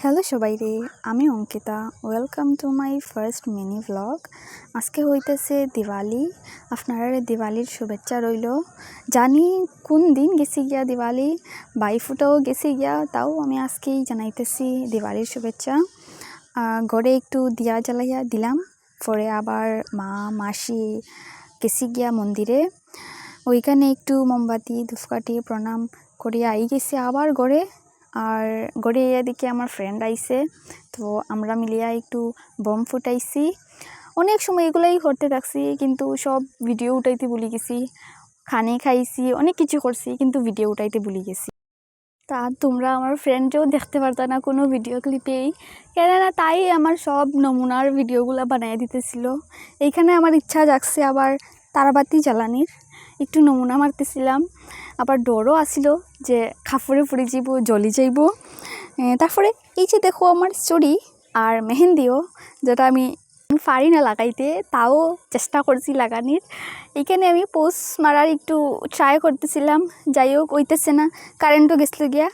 Hello সবাইরে, আমি Ankita. Welcome to my first mini blog. আজকে হইতেছে দিওয়ালি। আপনারা দিওয়ালির শুভেচ্ছা রইল। জানি কোন দিন গেছি গিয়া দিওয়ালি, বাইফুটাও গেছি গিয়া, তাও আমি আজকেই জানাইতেছি দিওয়ালির শুভেচ্ছা। ঘরে একটু দিয়া জ্বালাইয়া দিলাম, পরে আবার মা মাসি গেছি গিয়া মন্দিরে, ওইখানে একটু মোমবাতি ধূপকাঠি প্রণাম করিয়া আই গেছি আবার ঘরে। আর ঘরে এদিকে আমার ফ্রেন্ড আইছে, তো আমরা মিলিয়া একটু বম ফুটাইছি। অনেক সময় এগুলাই করতে থাকছি, কিন্তু সব ভিডিও উঠাইতে ভুলে গেছি। খানে খাইছি, অনেক কিছু করছি, কিন্তু ভিডিও উঠাইতে ভুলে গেছি। তা তোমরা আমার ফ্রেন্ডকেও দেখতে পারতা না কোনো ভিডিও ক্লিপেই, কেননা তাই আমার সব নমুনার ভিডিওগুলো বানিয়ে দিতেছিল। এইখানে আমার ইচ্ছা জাগছে আবার তারাবাতি জ্বালানির, একটু নমুনা মারতেছিলাম। আবার ডরও আসিল যে খাফরে পড়ে যাইব, জ্বলি যাইব। তারপরে এই যে দেখো আমার চুড়ি আর মেহেন্দিও, যেটা আমি পারি না লাগাইতে, তাও চেষ্টা করছি লাগানির। এইখানে আমি পোস্ট মারার একটু ট্রাই করতেছিলাম, যাই হোক হইতেছে না, কারেন্টও গেছিলো গিয়া।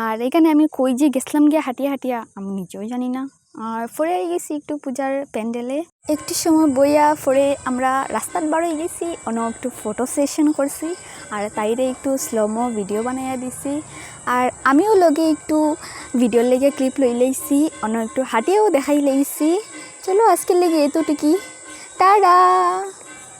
আর এখানে আমি কই যে গেছিলাম গিয়া হাঁটিয়া হাঁটিয়া, আমি নিজেও জানি না। আর পরে গেছি একটু পূজার প্যান্ডেলে, একটু সময় বইয়া পরে আমরা রাস্তার বাড়ি গেছি, অন্য একটু ফটো সেশন করছি, আর তাইরে একটু স্লোমো ভিডিও বানাইয়া দিছি। আর আমিও লগে একটু ভিডিওর লেগে ক্লিপ লই লইছি, অন্য একটু হাঁটিয়েও দেখাই লইছি। চলো আজকের লেগে এতটুকুই, টাটা।